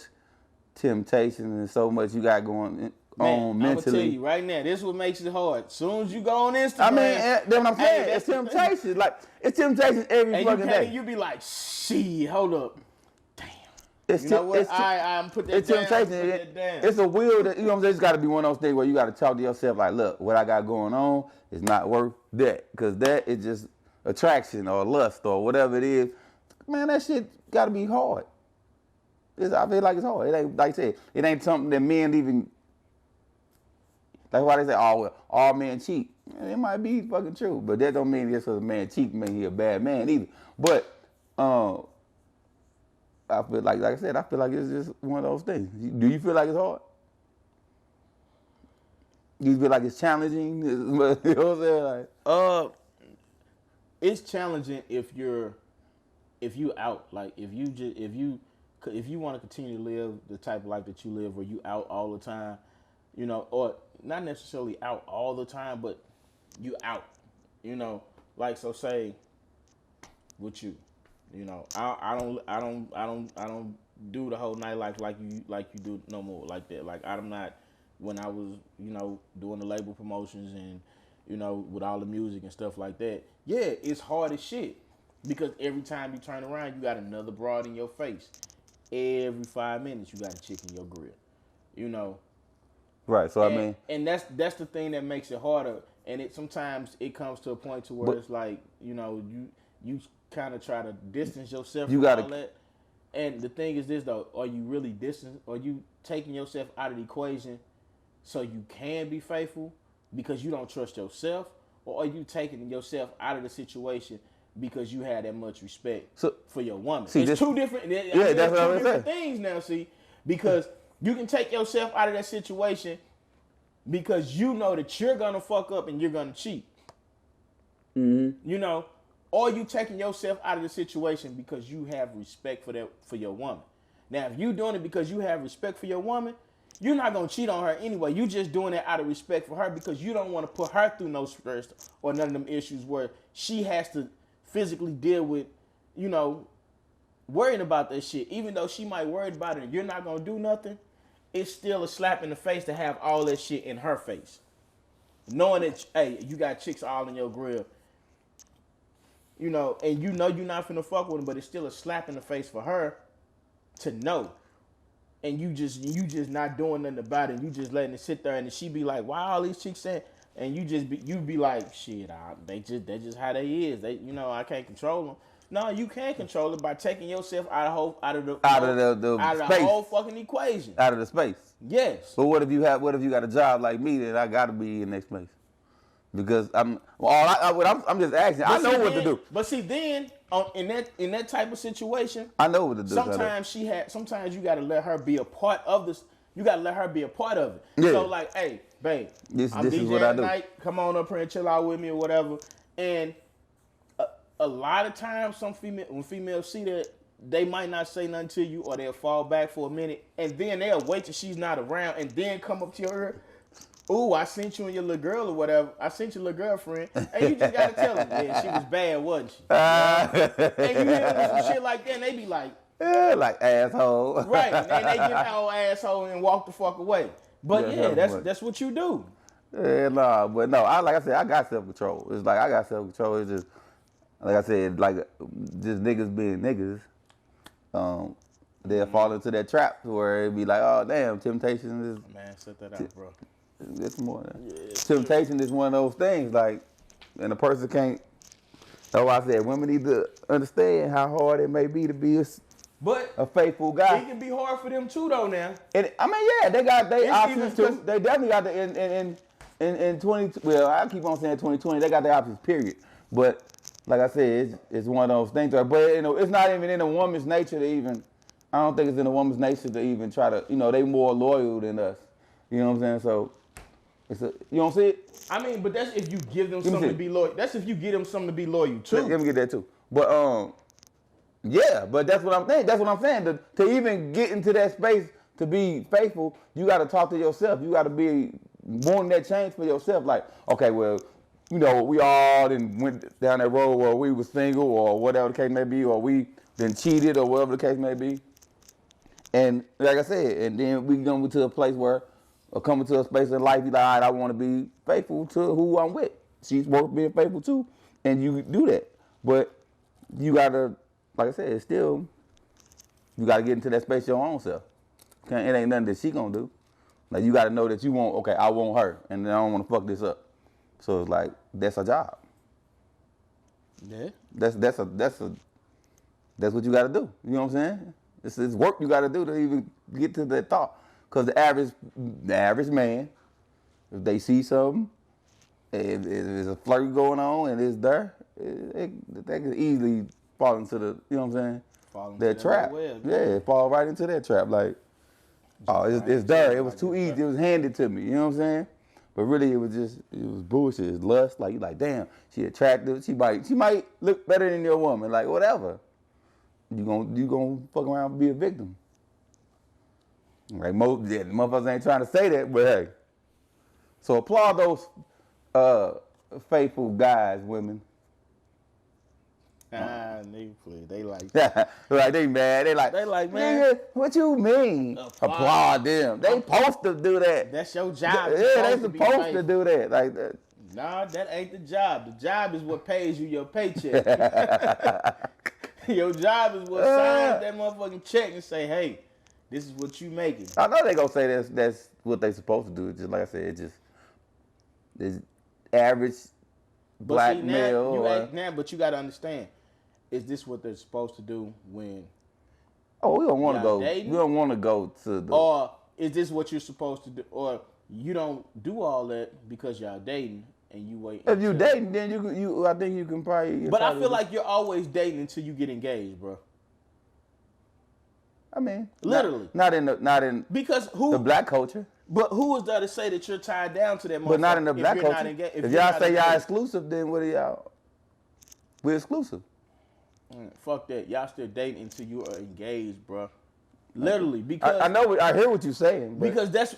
temptation and so much you got going on mentally. I'm gonna tell you right now, this is what makes it hard. As soon as you go on Instagram, I mean, that's what I'm saying. It's temptation. Like, it's temptation every fucking day. You be like, shit, hold up. It's you know what? I'm put that down. Temptation. It's a will that, you know what I'm saying? It's got to be one of those things where you got to talk to yourself like, look, what I got going on is not worth that. Because that is just attraction or lust or whatever it is. Man, that shit got to be hard. I feel like it's hard. It ain't, like I said, it ain't something that men even, that's why they say, oh, well, all men cheat. It might be fucking true, but that don't mean just because a man cheat mean he a bad man either. But I feel like I said, I feel like it's just one of those things. Do you feel like it's hard? You feel like it's challenging? You know what I'm saying? It's challenging if you out. Like, if you want to continue to live the type of life that you live where you out all the time, or not necessarily out all the time, but you out, like, so say with you, I don't do the whole nightlife like you do no more like that. Like, I'm not, when I was, doing the label promotions and, you know, with all the music and stuff like that. Yeah, it's hard as shit because every time you turn around, you got another broad in your face. Every 5 minutes, you got a chick in your grill. You know. Right. So and, I mean, and that's the thing that makes it harder. And it sometimes it comes to a point to where it's like, you know, you kind of try to distance yourself from all that. And the thing is this though, are you really distant? Are you taking yourself out of the equation so you can be faithful because you don't trust yourself, or are you taking yourself out of the situation because you had that much respect for your woman? It's two different. Yeah, that's two different things now. See, because you can take yourself out of that situation because you know that you're gonna fuck up and you're gonna cheat. Mm-hmm. You know, or you taking yourself out of the situation because you have respect for your woman. Now, if you doing it because you have respect for your woman, you're not gonna cheat on her anyway. You just doing it out of respect for her because you don't want to put her through no stress or none of them issues where she has to physically deal with, you know, worrying about that shit. Even though she might worry about it and you're not gonna do nothing, it's still a slap in the face to have all that shit in her face. Knowing that, hey, you got chicks all in your grill, you know, and you know you're not finna fuck with them, but it's still a slap in the face for her to know. And you just not doing nothing about it. You just letting it sit there, and she be like, "Why all these chicks saying?" And you be like, "Shit, they just how they is. They, you know, I can't control them." No, you can control it by taking yourself out of the whole fucking equation, out of the space. Yes. But what if you got a job like me that I got to be in that space? Because I'm just asking. But I know what to do. But see, then in that type of situation, I know what to do. Sometimes you gotta let her be a part of this. You gotta let her be a part of it. Yeah. So like, hey, babe, this is what I do. Tonight. Come on up here and chill out with me or whatever. And a lot of times, when females see that, they might not say nothing to you, or they'll fall back for a minute, and then they'll wait till she's not around, and then come up to her. Ooh, I sent you and your little girl or whatever. I sent your little girlfriend. And you just gotta tell her, yeah, she was bad, wasn't she? And you hear them some shit like that, and they be like, like asshole. Right, and they get that old asshole and walk the fuck away. But that's what you do. Yeah, but like I said, I got self-control. It's like I got self-control. It's just, like I said, like just niggas being niggas. They'll fall into that trap where it be like, oh damn, temptation is. Man, set that out, bro. It's more. Temptation is one of those things, like, and a person can't. That's why I said women need to understand how hard it may be to be a faithful guy. It can be hard for them too, though. Now, and I mean, yeah, they got their options too. They definitely got the in 20. Well, I keep on saying 2020. They got their options, period. But like I said, it's one of those things. But you know, it's not even in a woman's nature to even. I don't think it's in a woman's nature to even try to. You know, they more loyal than us. You know what I'm saying? So. You don't see it? I mean, but that's if you give them something to be loyal. That's if you give them something to be loyal to. Let me get that too. But yeah, but that's what I'm saying. That's what I'm saying. To even get into that space to be faithful, you got to talk to yourself. You got to be wanting that change for yourself. Like, okay, well, you know, we all then went down that road where we was single or whatever the case may be, or we then cheated or whatever the case may be. And like I said, and then we come to a place where. Or coming to a space in life, you like, all right, I want to be faithful to who I'm with. She's worth being faithful to, and you do that. But you gotta, like I said, it's still, you gotta get into that space your own self. It ain't nothing that she gonna do. Like you gotta know that you want, okay, I want her, and then I don't want to fuck this up. So it's like that's a job. Yeah. That's what you gotta do. You know what I'm saying? It's work you gotta do to even get to that thought. Because the average man, if they see something, if there's a flirt going on and it's there, they can easily fall into the, you know what I'm saying? That trap. Yeah, fall right into that trap. Like, oh, it's there. It was too easy. It was handed to me. You know what I'm saying? But really, it was bullshit. It's lust. Like, you like, damn, she attractive. She might look better than your woman. Like, whatever. You gonna fuck around and be a victim. Right, motherfuckers ain't trying to say that, but hey. So applaud those faithful guys, women. Nigga, please. They like like they mad. They like, man. Nigga, what you mean? Applaud them. They supposed to do that. That's your job. Yeah, they supposed to do that. Like that. Nah, that ain't the job. The job is what pays you your paycheck. Your job is what signs that motherfucking check and say, hey, this is what you making. I know they gonna say that's what they supposed to do. It's just like I said, it's average black see, male. But you gotta understand, is this what they're supposed to do when? Oh, we don't want to go. dating? We don't want to go to the. Or is this what you're supposed to do? Or you don't do all that because y'all dating and you wait. If you dating, then you I think you can probably. But I feel like you're always dating until you get engaged, bro. I mean, literally, not in because the black culture. But who is there to say that you're tied down to that motherfucker? But not in the black culture. If y'all say y'all exclusive, then what are y'all? We're exclusive. Fuck that. Y'all still dating until you are engaged, bro. Literally, because I know. I hear what you're saying. Because that's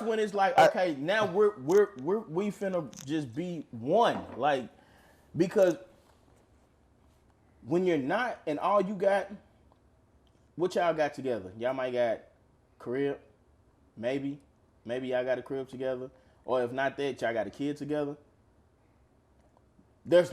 when it's like, okay, now we finna just be one, like, because when you're not and all you got, what y'all got together? Y'all might got crib, maybe y'all got a crib together, or if not that, y'all got a kid together. There's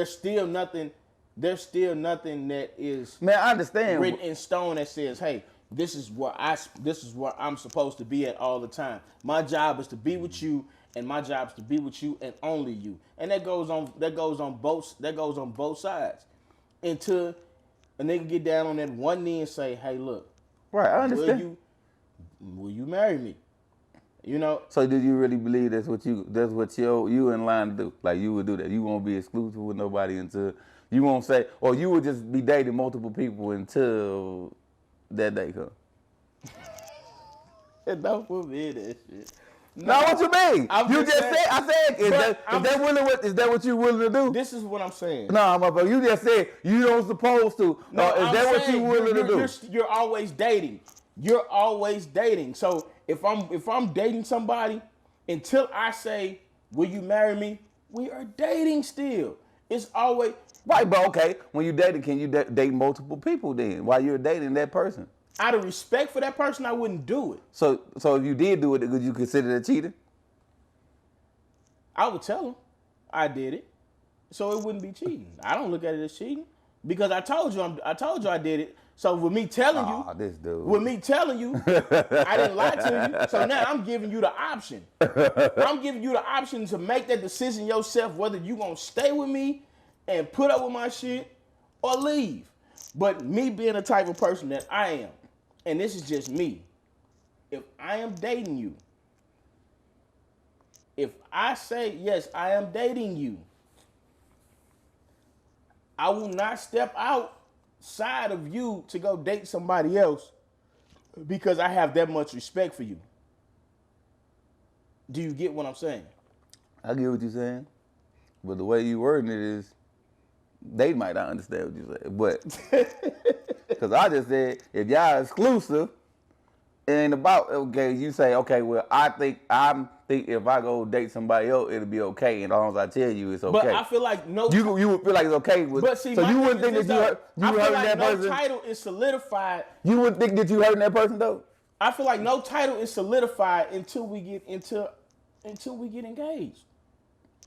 still nothing that is, man, I understand, written in stone that says, hey, this is where I'm supposed to be at all the time. My job is to be with you, and my job is to be with you and only you. And that goes on both sides. Until a nigga get down on that one knee and say, hey, look, right, I understand. Will you marry me? You know. So did you really believe that's what you in line to do? Like you would do that? You won't be exclusive with nobody until you won't say, or you would just be dating multiple people until that day comes. Don't put me in that shit. No, what you mean? You just said. I said, is that what you willing to do? This is what I'm saying. No, motherfucker, you just said you don't supposed to. No, is that what you willing to do? You're always dating. You're always dating. So if I'm dating somebody, until I say, will you marry me? We are dating still. It's always right, but okay. When you dating, can you date multiple people then? While you're dating that person? Out of respect for that person, I wouldn't do it. So if you did do it, would you consider that cheating? I would tell him I did it, so it wouldn't be cheating. I don't look at it as cheating because I told you I did it. So with me telling you, I didn't lie to you. So now I'm giving you the option. I'm giving you the option to make that decision yourself, whether you gonna stay with me and put up with my shit or leave. But me being the type of person that I am, and this is just me, if I am dating you, if I say, yes, I am dating you, I will not step outside of you to go date somebody else because I have that much respect for you. Do you get what I'm saying? I get what you're saying. But the way you wording it is, they might not understand what you said. But, because I just said, if y'all exclusive, it ain't about, okay, you say, okay, well, I think if I go date somebody else, it'll be okay, and as long as I tell you it's okay. But I feel like you would feel like it's okay with. But see, so you wouldn't think that you hurting that person. No title is solidified. You wouldn't think that you hurting that person though. I feel like no title is solidified until we get engaged.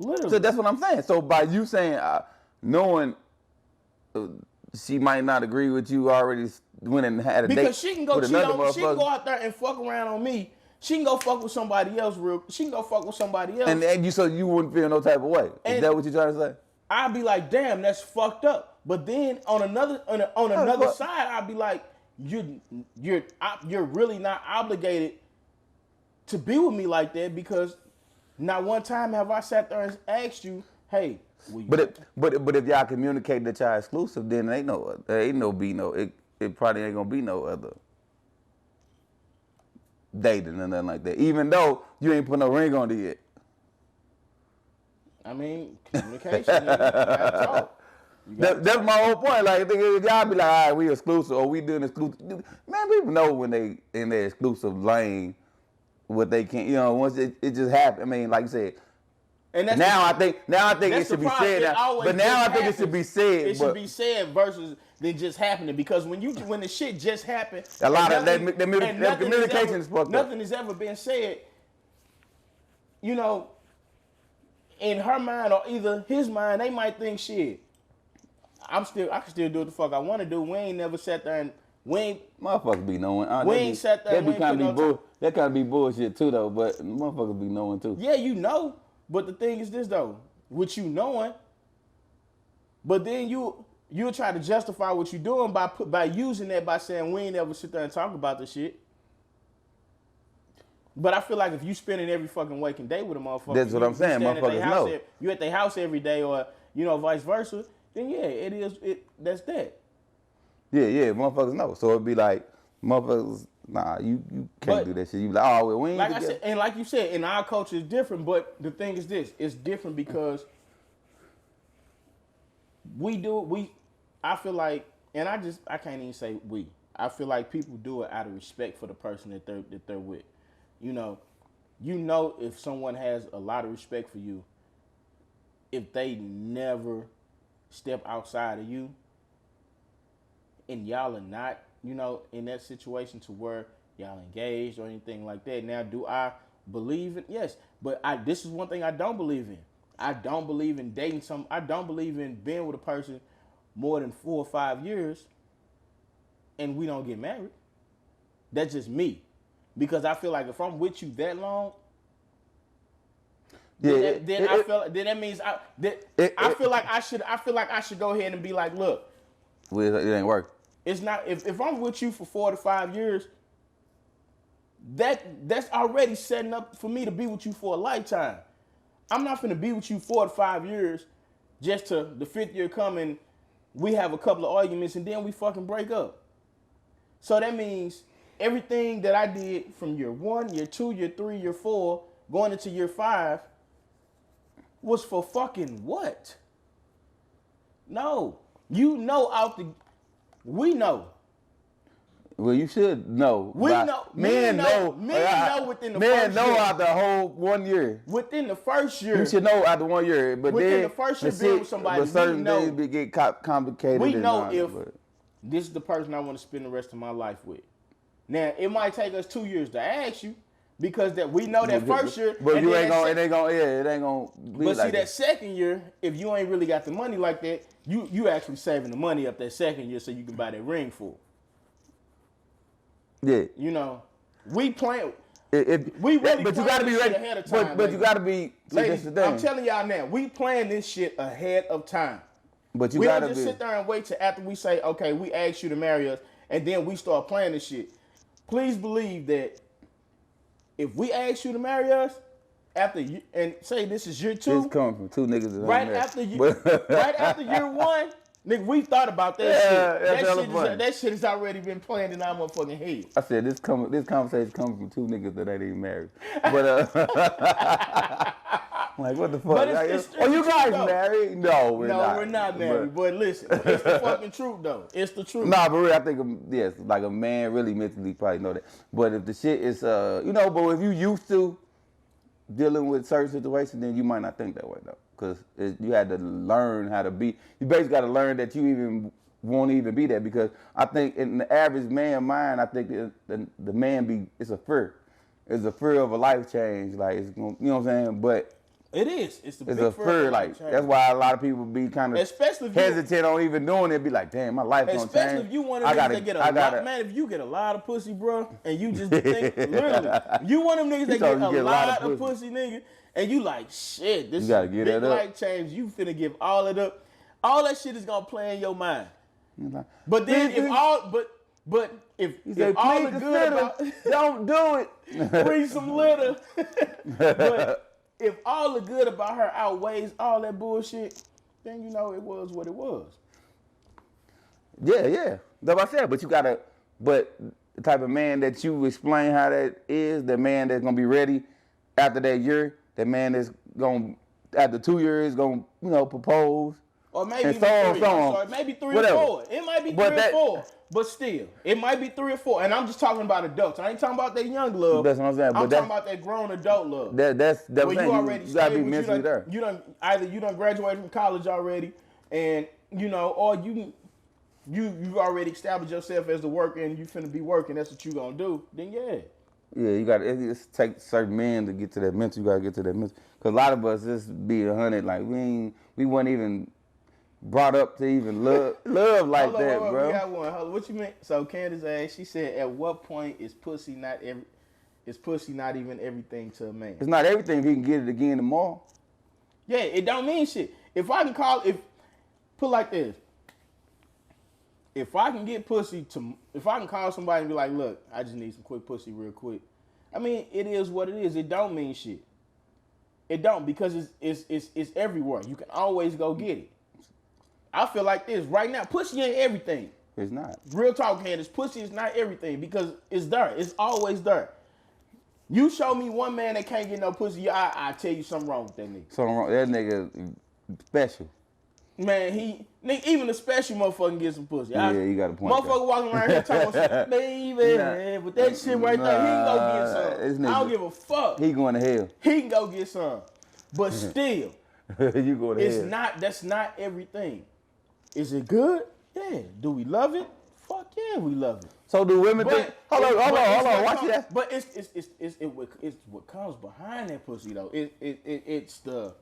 Literally. So that's what I'm saying. So by you saying, knowing she might not agree with you, already went and had a date because she can go cheat on me. She can go out there and fuck around on me. She can go fuck with somebody else She can go fuck with somebody else. And so you wouldn't feel no type of way. Is that what you're trying to say? I'd be like, damn, that's fucked up. But then on another side, I'd be like, you're really not obligated to be with me like that because not one time have I sat there and asked you, hey, will you? But if y'all communicate that y'all exclusive, then it probably ain't gonna be no other dating or nothing like that. Even though you ain't put no ring on it yet. I mean, communication. Talk. That's my whole point. Like, if y'all be like, all right, we exclusive or we doing exclusive. Man, people know when they in their exclusive lane what they can't. Once it just happened. I mean, like you said. And I think it should be said. But now I think it should be said. It should be said versus than just happening because when the shit just happened, a lot of that communication is fucked up. Nothing has ever been said. in her mind or either his mind, they might think shit. I can still do what the fuck I want to do. We ain't never sat there and Motherfuckers be knowing. We ain't sat there. That kind of be bullshit too, though. But motherfuckers be knowing too. Yeah, you know. But the thing is this though, what you knowing. But then you'll try to justify what you doing by using that by saying we ain't ever sit there and talk about the shit. But I feel like if you spending every fucking waking day with a motherfucker, that's what I'm saying. Motherfuckers know. You at their house every day, or vice versa. Then yeah, it is. That's that. Yeah, motherfuckers know. So it'd be like, motherfuckers, nah, you can't do that shit. You be like, oh, well, we ain't like together. I said, and like you said, in our culture it's different. But the thing is this: it's different because I feel like, and I can't even say we. I feel like people do it out of respect for the person that they're with. You know if someone has a lot of respect for you, if they never step outside of you, and y'all are not, in that situation to where y'all engaged or anything like that. Now, do I believe in? Yes, but this is one thing I don't believe in. I don't believe in dating I don't believe in being with a person more than 4 or 5 years and we don't get married. That's just me. Because I feel like if I'm with you that long, then that means I feel like I should go ahead and be like, look, it ain't work. It's not if I'm with you for 4 to 5 years, that's already setting up for me to be with you for a lifetime. I'm not gonna be with you 4 to 5 years just to the 5th year come and we have a couple of arguments and then we fucking break up. So that means everything that I did from year 1, year 2, year 3, year 4, going into year 5 was for fucking what? No. We know. Well, you should know. Men know within the first year. Men know out the whole 1 year. Within the first year. You should know after 1 year. But within then the first year being with somebody, but certain things get complicated. We know if this is the person I want to spend the rest of my life with. Now, it might take us 2 years to ask you because that we know that first year. But it ain't gonna be but like see, that second year, if you ain't really got the money like that, you actually saving the money up that second year so you can buy that ring for. Yeah. We plan. We really but you gotta be ready ahead of time. But you gotta be. Ladies, that's the thing. I'm telling y'all now, we plan this shit ahead of time. But we don't just sit there and wait till after we say, okay, we asked you to marry us, and then we start planning this shit. Please believe that if we ask you to marry us after and say this is year 2, this coming from 2 niggas that right after year 1, nigga, we thought about that shit. That shit has already been planned in our motherfucking head. I said this conversation coming from 2 niggas that ain't even married. But like what the fuck? But it's you guys married? No, we're not. No, we're not married. But listen, it's the fucking truth though. It's the truth. Nah, but really, I think yes, like a man really mentally probably know that. But if the shit is but if you used to dealing with certain situations, then you might not think that way though. Because you had to learn how to be. You basically got to learn that you even won't even be that. Because I think in the average man mind, I think the man it's a fear. It's a fear of a life change. Like it's gonna, you know what I'm saying? But it is. It's a fear. Like that's why a lot of people be kind of hesitant on even doing it. Be like, damn, my life gonna change. Especially if you one of them niggas that get a lot. Man, if you get a lot of pussy, bro, and you just think literally, you one of them niggas that get a lot of pussy, nigga. And you like, shit, this is big life change. You finna give all of it. All that shit is gonna play in your mind. But then if all the good about don't do it. Bring some litter. But if all the good about her outweighs all that bullshit, then it was what it was. Yeah. That's what I said. But the type of man that you explain how that is, the man that's gonna be ready after that year. That man that's going after 2 years going propose. Or maybe even 3. I'm sorry, maybe 3 or 4. It might be 3 or 4. But still, it might be 3 or 4. And I'm just talking about adults. I ain't talking about that young love. That's what I'm saying. I'm talking about that grown adult love. That's where you already you gotta be mentally there. Either you done graduated from college already, and or you've already established yourself as the worker and you finna be working. That's what you gonna do. Then yeah. Yeah, you got to take certain men to get to that mental. You got to get to that mental. Cause a lot of us just be 100. Like we weren't even brought up to even love like Hold on, that, hold on, bro. we got one. Hold on, what you mean? So Candace asked, she said, at what point is pussy not even everything to a man? It's not everything. If he can get it again tomorrow. Yeah, it don't mean shit. If put like this, if I can call somebody and be like, look, I just need some quick pussy real quick. I mean, it is what it is. It don't mean shit. It don't, because it's everywhere. You can always go get it. I feel like this right now. Pussy ain't everything. It's not. Real talk, Candace. Pussy is not everything because it's there. It's always there. You show me one man that can't get no pussy, I tell you something wrong with that nigga. Something wrong. That nigga special. Man, even a special motherfucker can get some pussy. Yeah, you got a point. Motherfucker walking around here talking about, baby, man, but that shit right there, he can go get some. I don't give a fuck. He going to hell. He can go get some. But still, you going to hell. That's not everything. Is it good? Yeah. Do we love it? Fuck yeah, we love it. So do women think? Hold on. Watch that. But it's what comes behind that pussy though. It's the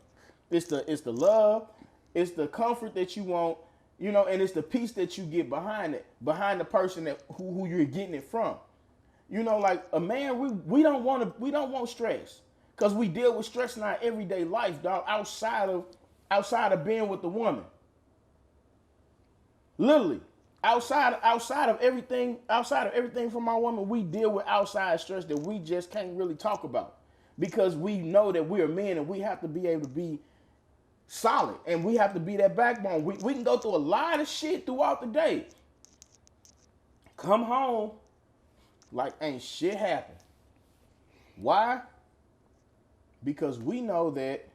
love, it's the comfort that you want, and it's the peace that you get behind it, behind the person who you're getting it from. Like a man, we don't want stress, because we deal with stress in our everyday life, dog. Outside of being with the woman. Literally, outside of everything from our woman, we deal with outside stress that we just can't really talk about, because we know that we are men and we have to be able to be solid and we have to be that backbone. We can go through a lot of shit throughout the day. Come home like ain't shit happened. Why? Because we know that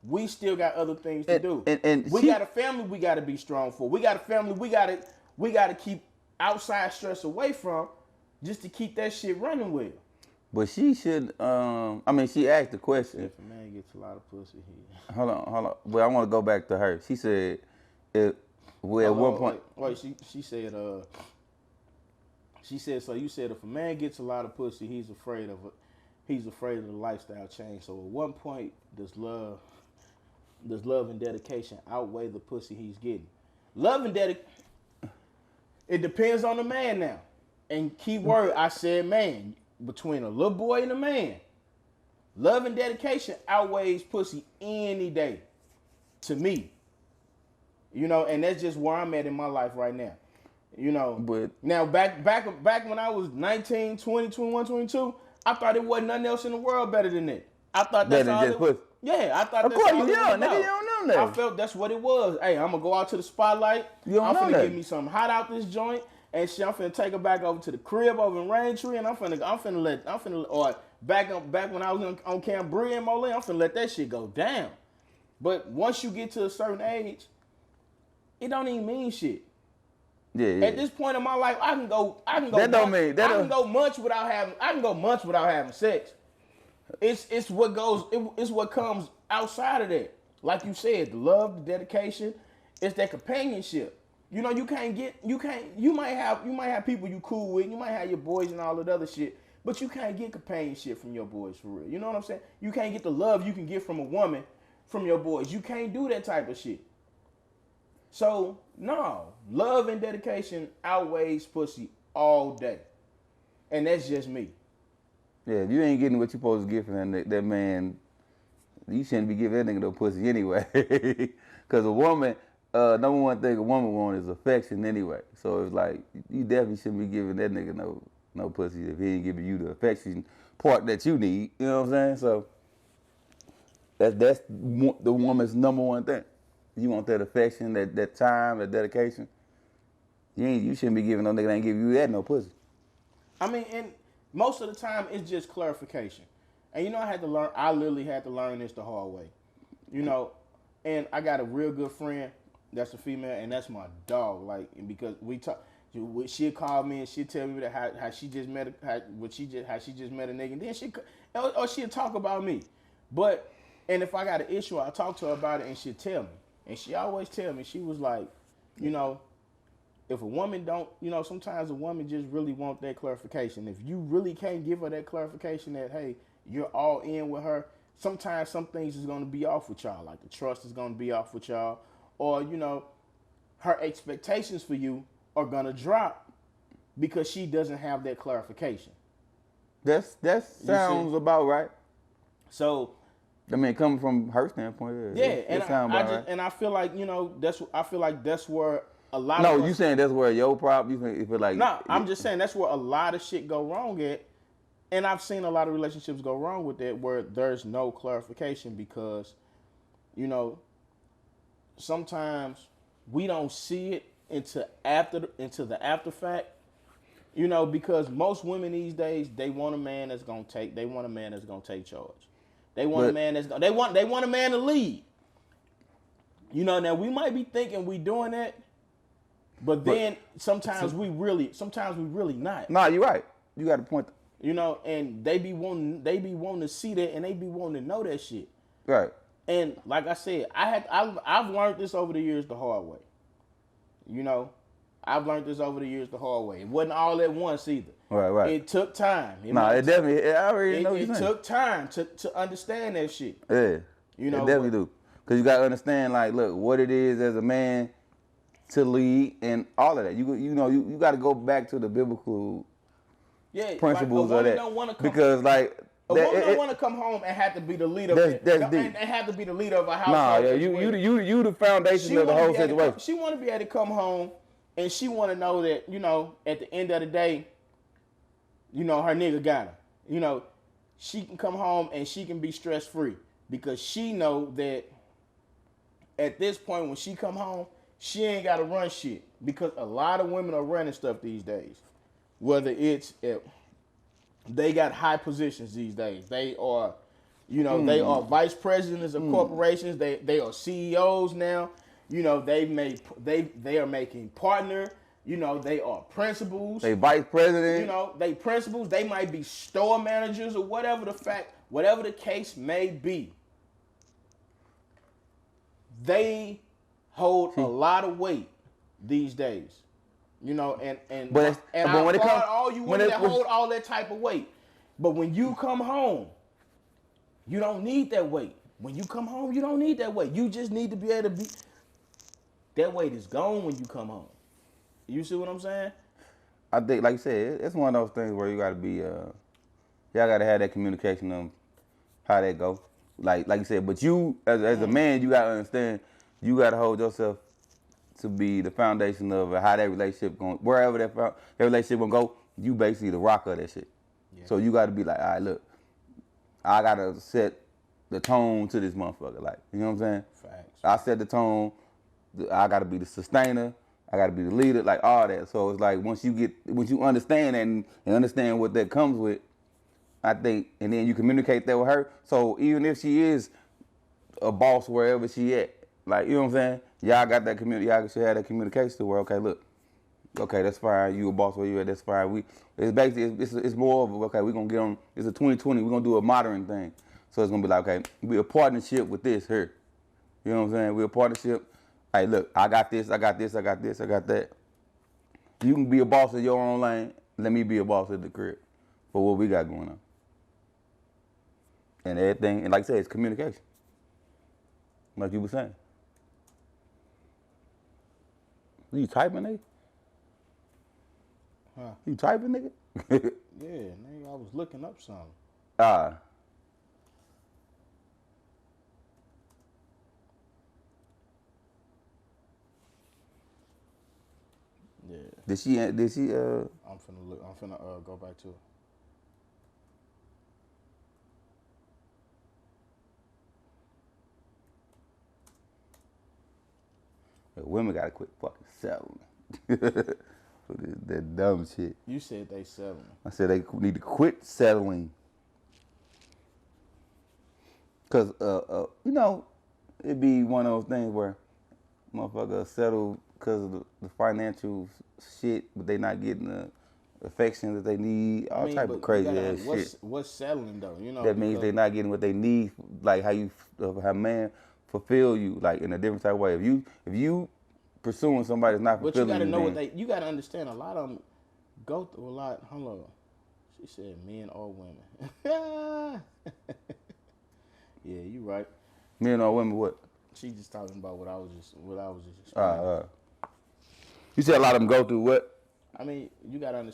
we still got other things to do. And we got a family we got to be strong for. We got a family we got to keep outside stress away from, just to keep that shit running with. But she should, she asked the question. If a man gets a lot of pussy, Hold on. Well, I want to go back to her. She said, at one point. Wait, she said, so you said if a man gets a lot of pussy, he's afraid of the lifestyle change. So at one point, does love and dedication outweigh the pussy he's getting? Love and dedication, it depends on the man now. And key word, I said man. Between a little boy and a man, love and dedication outweighs pussy any day, to me. And that's just where I'm at in my life right now. But now back when I was 19, 20, 21, 22, I thought it wasn't nothing else in the world better than that. I thought that's all it was. Yeah, I thought that's all it was. Of course, nigga, you don't know that. I felt that's what it was. Hey, I'm gonna go out to the spotlight. I'm finna get me something hot out this joint. And shit, I'm finna take her back over to the crib over in Raintree, and I'm finna back when I was on Camp Bree and Moline, I'm finna let that shit go down. But once you get to a certain age, it don't even mean shit. Yeah. At this point in my life, I can go months without having sex. It's what comes outside of that. Like you said, the love, the dedication, it's that companionship. You might have people you cool with, you might have your boys and all that other shit, but you can't get companionship from your boys for real. You know what I'm saying? You can't get the love you can get from a woman from your boys. You can't do that type of shit. So, no, love and dedication outweighs pussy all day. And that's just me. Yeah, if you ain't getting what you supposed to get from that man, you shouldn't be giving that nigga no pussy anyway. Because a woman... number one thing a woman wants is affection anyway. So it's like, you definitely shouldn't be giving that nigga no pussy if he ain't giving you the affection part that you need. You know what I'm saying? So that's the woman's number one thing. You want that affection, that time, that dedication. You shouldn't be giving no nigga that ain't giving you that no pussy. I mean, and most of the time it's just clarification. And I literally had to learn this the hard way. And I got a real good friend that's a female, and that's my dog. Like, because we talk, she'll call me and she'll tell me that how she just met a nigga, and then she'll talk about me. And if I got an issue, I'll talk to her about it, and she'll tell me. And she always tell me, she was like, if a woman don't, sometimes a woman just really want that clarification. If you really can't give her that clarification that, hey, you're all in with her, sometimes some things is going to be off with y'all. Like the trust is going to be off with y'all. Or, her expectations for you are going to drop because she doesn't have that clarification. That sounds about right. So, I mean, coming from her standpoint, and I feel like that's where a lot. No, of you saying that's where your problem? You feel like? No, I'm just saying that's where a lot of shit go wrong at, and I've seen a lot of relationships go wrong with that where there's no clarification because, sometimes we don't see it into the after fact. Because most women these days they want a man that's gonna take charge. They want a man they want a man to lead. Now we might be thinking we doing that, but then sometimes we really not. Nah, you're right. You got a point. And they be wanting to see that, and they be wanting to know that shit. Right. And like I said, I've learned this over the years the hard way. I've learned this over the years the hard way. It wasn't all at once either. Right. It took time. I already know it took time to understand that shit. Yeah. It definitely do. Because you got to understand, like, look, what it is as a man to lead and all of that. You got to go back to the biblical principles of that. Because, like, a woman don't want to come home and have to be the leader and have to be the leader of a household. Nah, you the foundation of the whole situation. She want to be able to come home and she want to know that, at the end of the day, her nigga got her. She can come home and she can be stress free because she know that at this point when she come home, she ain't got to run shit because a lot of women are running stuff these days. Whether it's they got high positions these days. They are, they are vice presidents of corporations. They are CEOs now. They are making partner. They are principals. They vice president. They principals. They might be store managers or whatever the case may be. They hold a lot of weight these days. And when it comes, all you women that hold all that type of weight. But when you come home, you don't need that weight. When you come home, you don't need that weight. You just need to be able to be. That weight is gone when you come home. You see what I'm saying? I think, like you said, it's one of those things where you got to be, y'all got to have that communication on how that go. Like you said, but you, as a man, you got to understand, you got to hold yourself to be the foundation of how that relationship going, wherever that relationship gonna go, you basically the rock of that shit. Yeah. So you got to be like, all right, look, I got to set the tone to this motherfucker. Like, you know what I'm saying? Facts. I set the tone. I got to be the sustainer. I got to be the leader, like all that. So it's like once you understand that and understand what that comes with, I think, and then you communicate that with her. So even if she is a boss wherever she at, like, you know what I'm saying? Y'all got that y'all should have that communication to where, okay, look, okay, that's fine. You a boss where you at, that's fine. It's basically, it's more of, okay, we're going to get on, it's a 2020, we're going to do a modern thing. So it's going to be like, okay, we a partnership with this here. You know what I'm saying? We're a partnership. Hey, look, I got this, I got this, I got this, I got that. You can be a boss in your own lane. Let me be a boss at the crib for what we got going on. And everything, and like I said, it's communication. Like you were saying. You typing, nigga? Huh? You typing, nigga? Yeah, nigga, I was looking up something. Yeah. Did she? I'm finna look. I'm finna go back to it. Women gotta quit fucking settling. That dumb shit. You said they settling. I said they need to quit settling. Cause it'd be one of those things where motherfuckers settle because of the financial shit, but they not getting the affection that they need. All type of crazy ass shit. What's settling though? That means they not getting what they need, like how man fulfill you, like in a different type of way. If you pursuing somebody that's not But you fulfilling gotta know then. you gotta understand. A lot of them go through a lot. Hold on. She said men or women. Yeah, you right. Men or women, what? She just talking about what I was just explaining. You said a lot of them go through what? I mean, you gotta understand.